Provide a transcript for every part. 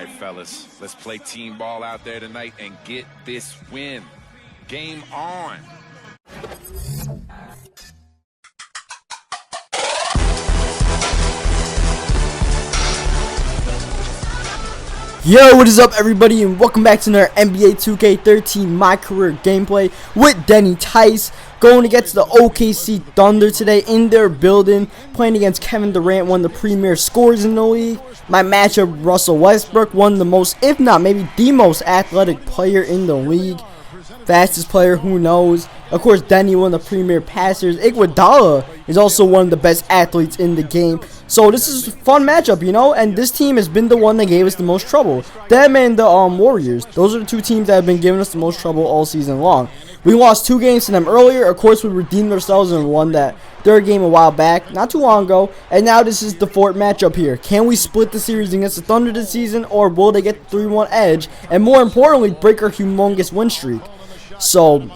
right, fellas, let's play team ball out there tonight and get this win. Game on. Yo, what is up, everybody, and welcome back to another NBA 2K13 My Career gameplay with Denny Tice, going against the OKC Thunder today in their building, playing against Kevin Durant, one of the premier scorers in the league. My matchup, Russell Westbrook, one of the most, if not maybe the most athletic player in the league. Fastest player, who knows. Of course, Denny, one of the premier passers. Iguodala is also one of the best athletes in the game. So this is a fun matchup, you know, and this team has been the one that gave us the most trouble. Them and the Warriors. Those are the two teams that have been giving us the most trouble all season long. We lost 2 games to them earlier. Of course, we redeemed ourselves and won that third game a while back, not too long ago. And now this is the fourth matchup here. Can we split the series against the Thunder this season, or will they get the 3-1 edge? And more importantly, break our humongous win streak. So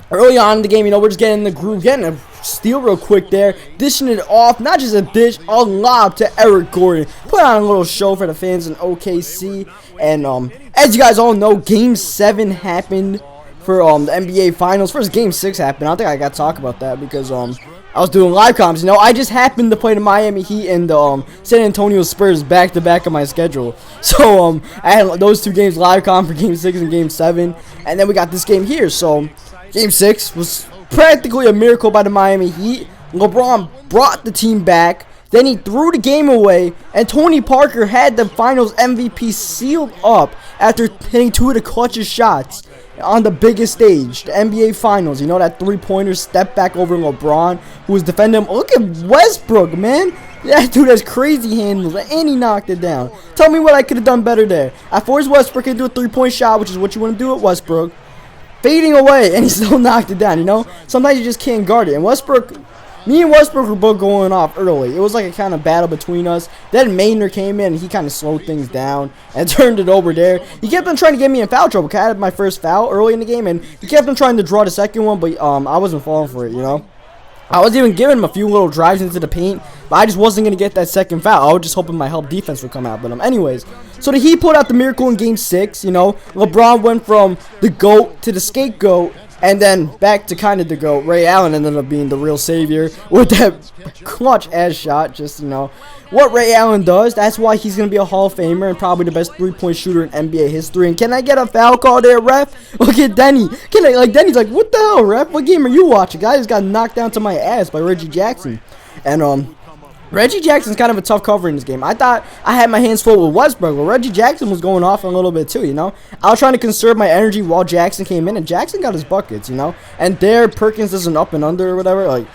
early on in the game, you know, we're just getting in the groove, getting a steal real quick there, dishing it off, not just a dish, a lob to Eric Gordon. Put on a little show for the fans in OKC. And as you guys all know, Game 7 happened for the NBA Finals. First, Game 6 happened. I don't think I got to talk about that because I was doing live comms. You know, I just happened to play the Miami Heat and the San Antonio Spurs back to back on my schedule. So I had those 2 games live comm for Game 6 and Game 7, and then we got this game here. So Game 6 was practically a miracle by the Miami Heat. LeBron brought the team back. Then he threw the game away, and Tony Parker had the Finals MVP sealed up after hitting 2 of the clutchest shots on the biggest stage, the NBA Finals. You know, that 3-pointer step back over LeBron, who was defending him. Look at Westbrook, man. That dude has crazy handles, and he knocked it down. Tell me what I could have done better there. I forced Westbrook into a 3-point shot, which is what you want to do at Westbrook. Fading away, and he still knocked it down, you know? Sometimes you just can't guard it. And me and Westbrook were both going off early. It was like a kind of battle between us. Then Maynard came in, and he kind of slowed things down and turned it over there. He kept on trying to get me in foul trouble. I had my first foul early in the game, and he kept on trying to draw the second one, but I wasn't falling for it, you know? I was even giving him a few little drives into the paint, but I just wasn't going to get that second foul. I was just hoping my help defense would come out. But anyways, so the Heat pulled out the miracle in Game 6, you know. LeBron went from the GOAT to the scapegoat, and then back to kind of the GOAT. Ray Allen ended up being the real savior with that clutch-ass shot. Just, you know, what Ray Allen does, that's why he's going to be a Hall of Famer and probably the best 3-point shooter in NBA history. And can I get a foul call there, ref? Look at Denny. Denny's like, what the hell, ref? What game are you watching? Guy just got knocked down to my ass by Reggie Jackson. And, Reggie Jackson's kind of a tough cover in this game. I thought I had my hands full with Westbrook, but Reggie Jackson was going off a little bit too, you know. I was trying to conserve my energy while Jackson came in, and Jackson got his buckets, you know. And there, Perkins is an up and under or whatever.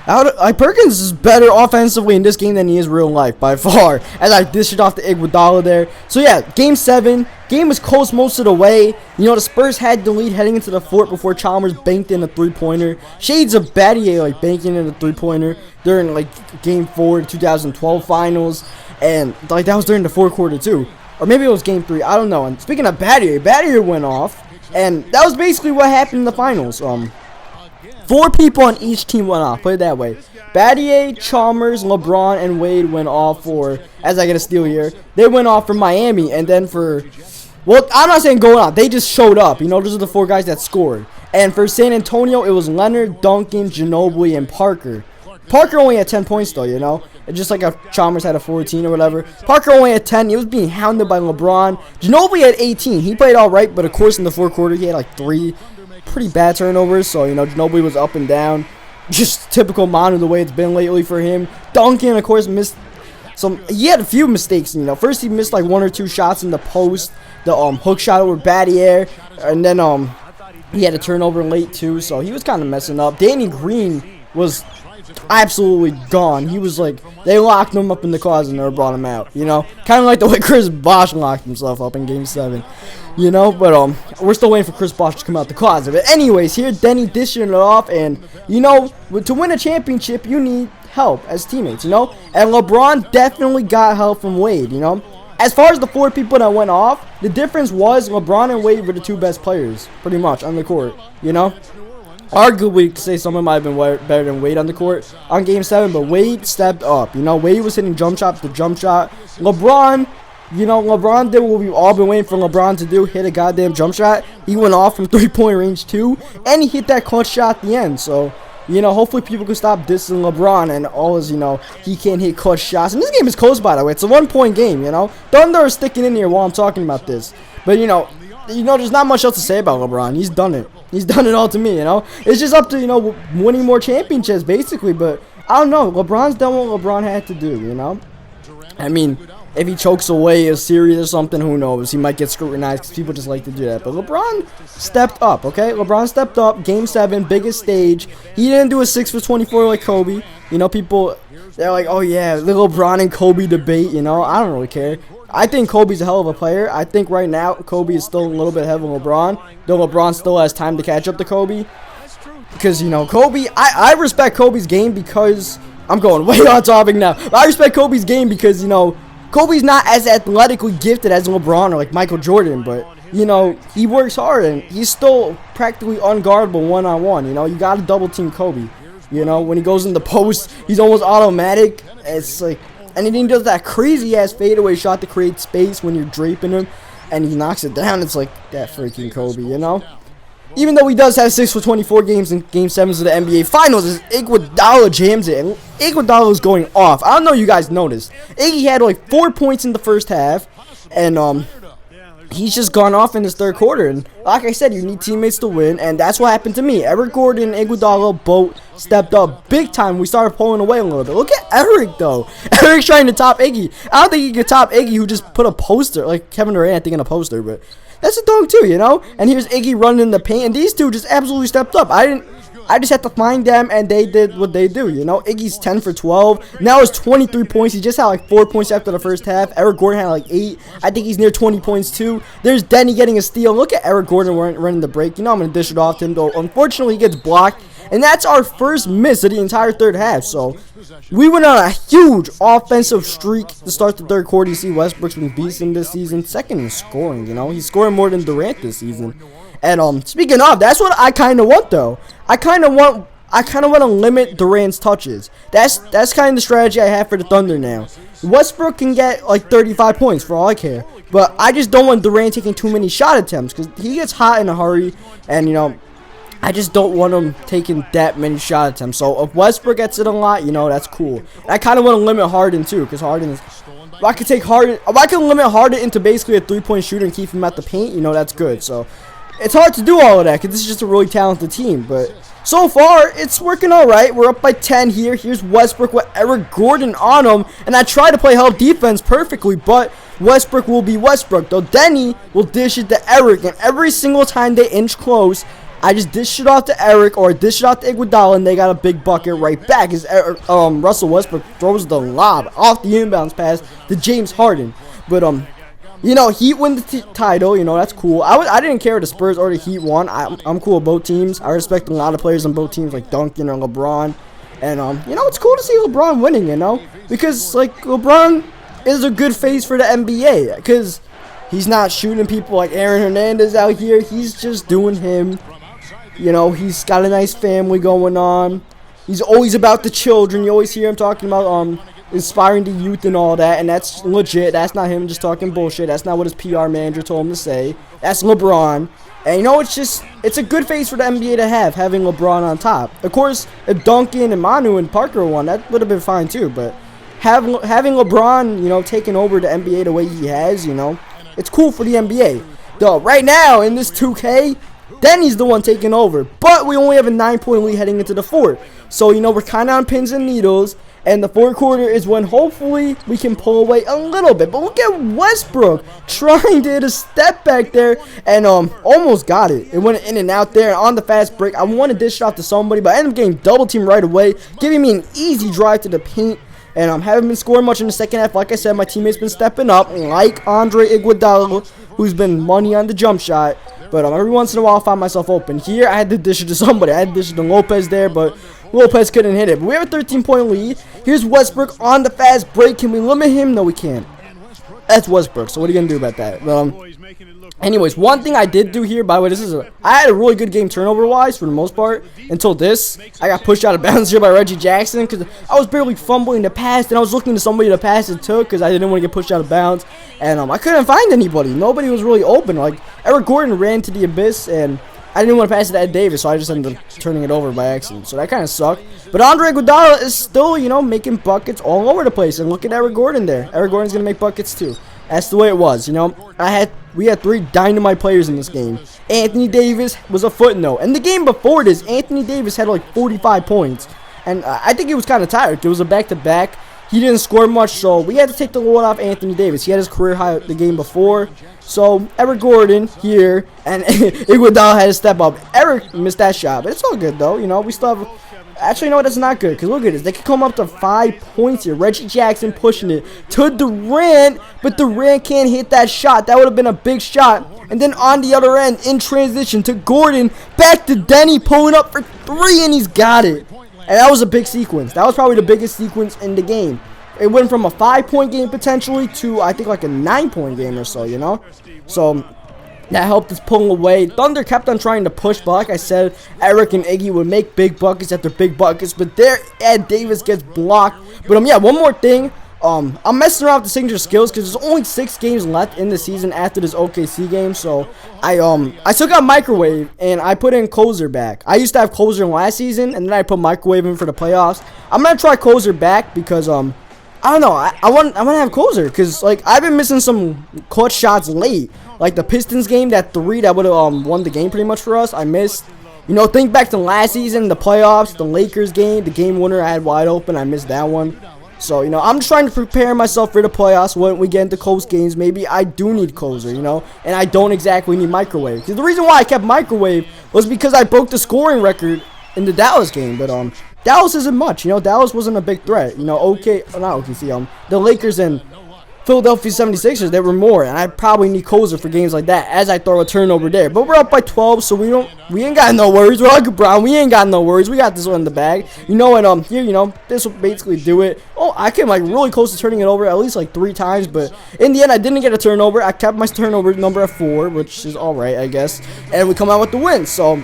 Perkins is better offensively in this game than he is real life by far, as I dished it off to Iguodala there. So yeah, Game 7, game was close most of the way. You know, the Spurs had the lead heading into the fourth before Chalmers banked in a 3-pointer. Shades of Battier banking in a 3-pointer during Game 4 2012 Finals, and that was during the fourth quarter too, or maybe it was Game 3. I don't know. And speaking of Battier went off, and that was basically what happened in the Finals. 4 people on each team went off, put it that way. Battier, Chalmers, LeBron, and Wade went off for, as I get a steal here, they went off for Miami, and then for, well, I'm not saying going off, they just showed up. You know, those are the 4 guys that scored. And for San Antonio, it was Leonard, Duncan, Ginobili, and Parker. Parker only had 10 points, though, you know. Just like Chalmers had a 14 or whatever. Parker only had 10. He was being hounded by LeBron. Ginobili had 18. He played all right, but of course in the fourth quarter, he had 3 pretty bad turnovers. So, you know, Ginobili was up and down. Just typical Manu, the way it's been lately for him. Duncan, of course, missed some. He had a few mistakes, you know. First, he missed 1 or 2 shots in the post. The hook shot over Battier. And then he had a turnover late, too. So, he was kind of messing up. Danny Green was absolutely gone. He was they locked him up in the closet and never brought him out, you know, kind of like the way Chris Bosh locked himself up in Game 7, you know. But we're still waiting for Chris Bosh to come out the closet. But anyways, here Denny dishing it off, and you know, to win a championship you need help as teammates, you know, and LeBron definitely got help from Wade, you know. As far as the 4 people that went off, the difference was LeBron and Wade were the 2 best players pretty much on the court, you know. Arguably, you could say someone might have been better than Wade on the court on Game 7, but Wade stepped up. You know, Wade was hitting jump shot to jump shot. LeBron You know, LeBron did what we've all been waiting for LeBron to do, hit a goddamn jump shot. He went off from 3-point range too, and he hit that clutch shot at the end. So, you know, hopefully people can stop dissing LeBron and all his, you know, he can't hit clutch shots. And this game is close, by the way. It's a 1-point game, you know. Thunder is sticking in here while I'm talking about this. But, you know, there's not much else to say about LeBron. He's done it. He's done it all to me, you know. It's just up to, you know, winning more championships, basically. But, I don't know. LeBron's done what LeBron had to do, you know. I mean, if he chokes away a series or something, who knows? He might get scrutinized because people just like to do that. But LeBron stepped up, okay? LeBron stepped up. Game 7, biggest stage. He didn't do a 6 for 24 like Kobe. You know, people, they're like, oh, yeah, the LeBron and Kobe debate, you know. I don't really care. I think Kobe's a hell of a player. I think right now Kobe is still a little bit ahead of LeBron, though LeBron still has time to catch up to Kobe. Because, you know, Kobe, I respect Kobe's game because, I'm going way on topic now. I respect Kobe's game because, you know, Kobe's not as athletically gifted as LeBron or like Michael Jordan, but, you know, he works hard and he's still practically unguardable one-on-one. You know, you got to double team Kobe. You know, when he goes in the post, he's almost automatic. It's like, and then he does that crazy-ass fadeaway shot to create space when you're draping him, and he knocks it down. It's like that freaking Kobe, you know? Even though he does have 6 for 24 games in Game 7s of the NBA Finals, Iguodala jams it, and Iguodala is going off. I don't know if you guys noticed. Iggy had like 4 points in the first half, and he's just gone off in his third quarter. And like I said, you need teammates to win, and that's what happened to me. Eric Gordon and Iguodala both stepped up big time. We started pulling away a little bit. Look at Eric, though. Eric's trying to top Iggy. I don't think he could top Iggy, who just put a poster, like Kevin Durant, I think, in a poster, but that's a dunk too, you know? And here's Iggy running in the paint, and these two just absolutely stepped up. I just had to find them, and they did what they do, you know? Iggy's 10 for 12. Now it's 23 points. He just had like 4 points after the first half. Eric Gordon had like 8. I think he's near 20 points too. There's Denny getting a steal. Look at Eric Gordon running the break. You know I'm going to dish it off to him, though. Unfortunately, he gets blocked. And that's our first miss of the entire third half. So we went on a huge offensive streak to start the third quarter. You see Westbrook's been beasting this season. Second in scoring, you know. He's scoring more than Durant this season. And speaking of, that's what I kind of want, though. I kind of want to limit Durant's touches. That's kind of the strategy I have for the Thunder now. Westbrook can get like 35 points for all I care. But I just don't want Durant taking too many shot attempts because he gets hot in a hurry. And, you know, I just don't want him taking that many shot attempts. So if Westbrook gets it a lot, you know, that's cool. And I kind of want to limit Harden too, because Harden is. If I can limit Harden into basically a 3-point shooter and keep him at the paint, you know, that's good. So it's hard to do all of that because this is just a really talented team. But so far, it's working all right. We're up by 10 here. Here's Westbrook with Eric Gordon on him, and I try to play help defense perfectly, but Westbrook will be Westbrook. Though Denny will dish it to Eric, and every single time they inch close, I just dish it off to Eric or dish it off to Iguodala, and they got a big bucket right back as Russell Westbrook throws the lob off the inbounds pass to James Harden. But, you know, Heat win the title. You know, that's cool. I didn't care if the Spurs or the Heat won. I'm cool with both teams. I respect a lot of players on both teams like Duncan or LeBron. And, you know, it's cool to see LeBron winning, you know. Because, like, LeBron is a good face for the NBA. Because he's not shooting people like Aaron Hernandez out here. He's just doing him. You know, he's got a nice family going on. He's always about the children. You always hear him talking about inspiring the youth and all that. And that's legit. That's not him just talking bullshit. That's not what his PR manager told him to say. That's LeBron. And, you know, it's a good face for the NBA to have, having LeBron on top. Of course, if Duncan and Manu and Parker won, that would have been fine too. But having LeBron, you know, taking over the NBA the way he has, you know, it's cool for the NBA. Though, right now, in this 2K, Denny's the one taking over, but we only have a 9-point lead heading into the fourth. So, you know, we're kind of on pins and needles, and the fourth quarter is when hopefully we can pull away a little bit. But look at Westbrook trying to hit a step back there and almost got it. It went in and out there, and on the fast break, I want to dish it off to somebody, but I ended up getting double team right away, giving me an easy drive to the paint. And haven't been scoring much in the second half. Like I said, my teammates been stepping up, like Andre Iguodala, who's been money on the jump shot. But every once in a while, I find myself open. Here, I had to dish it to somebody. I had to dish it to Lopez there, but Lopez couldn't hit it. But we have a 13-point lead. Here's Westbrook on the fast break. Can we limit him? No, we can't. that's Westbrook. So what are you gonna do about that? Anyways, one thing I did do here, by the way, I had a really good game turnover-wise for the most part until this. I got pushed out of bounds here by Reggie Jackson because I was barely fumbling the pass, and I was looking to somebody to pass it to because I didn't want to get pushed out of bounds, and I couldn't find anybody. Nobody was really open. Like, Eric Gordon ran to the abyss, and I didn't want to pass it to Ed Davis, so I just ended up turning it over by accident. So that kind of sucked. But Andre Iguodala is still, making buckets all over the place. And look at Eric Gordon there. Eric Gordon's going to make buckets too. That's the way it was, we had 3 dynamite players in this game. Anthony Davis was a footnote. And the game before this, Anthony Davis had like 45 points. And I think he was kind of tired. It was a back-to-back. He didn't score much, so we had to take the load off Anthony Davis. He had his career high the game before. So, Eric Gordon here, and Iguodala had to step up. Eric missed that shot, but it's all good, though. We still have... Actually, you know what? That's not good, because look at this. They could come up to 5 points here. Reggie Jackson pushing it to Durant, but Durant can't hit that shot. That would have been a big shot. And then on the other end, in transition to Gordon, back to Denny, pulling up for 3, and he's got it. And that was a big sequence. That was probably the biggest sequence in the game. It went from a 5-point game potentially to, I think, like a 9-point game or so, So, that helped us pull away. Thunder kept on trying to push, but like I said, Eric and Iggy would make big buckets after big buckets. But there, Ed Davis gets blocked. But, yeah, one more thing. I'm messing around with the signature skills because there's only 6 games left in the season after this OKC game. So I took out Microwave and I put in Closer back. I used to have Closer in last season, and then I put Microwave in for the playoffs. I'm gonna try Closer back because I don't know. I want to have Closer because like I've been missing some clutch shots late. Like the Pistons game, that 3 that would have won the game pretty much for us. I missed. Think back to last season, the playoffs, the Lakers game, the game winner I had wide open. I missed that one. So, I'm just trying to prepare myself for the playoffs when we get into close games. Maybe I do need Closer, and I don't exactly need Microwave. Because the reason why I kept Microwave was because I broke the scoring record in the Dallas game. But, Dallas isn't much, Dallas wasn't a big threat. Not OKC, the Lakers and Philadelphia 76ers, they were more, and I probably need Closer for games like that as I throw a turnover there. But we're up by 12, so we ain't got no worries. We're like LeBron, we ain't got no worries. We got this one in the bag. Here, this will basically do it. Oh, I came like really close to turning it over at least like 3 times, but in the end, I didn't get a turnover. I kept my turnover number at 4, which is all right, I guess. And we come out with the win. So,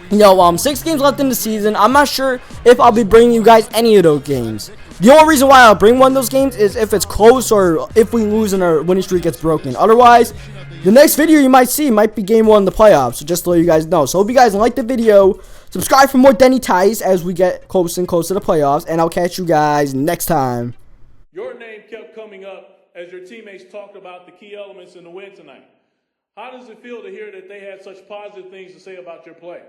6 games left in the season. I'm not sure if I'll be bringing you guys any of those games. The only reason why I'll bring one of those games is if it's close or if we lose and our winning streak gets broken. Otherwise, the next video you might see might be game 1 of the playoffs. So just to let you guys know. So hope you guys like the video. Subscribe for more Denny Tice as we get closer and closer to the playoffs. And I'll catch you guys next time. Your name kept coming up as your teammates talked about the key elements in the win tonight. How does it feel to hear that they had such positive things to say about your play?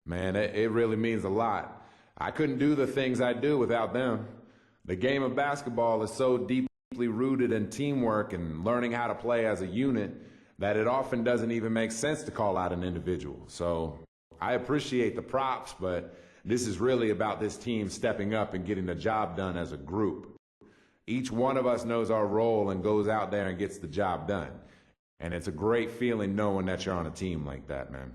Man, it really means a lot. I couldn't do the things I do without them. The game of basketball is so deeply rooted in teamwork and learning how to play as a unit that it often doesn't even make sense to call out an individual. So I appreciate the props, but this is really about this team stepping up and getting the job done as a group. Each one of us knows our role and goes out there and gets the job done. And it's a great feeling knowing that you're on a team like that, man.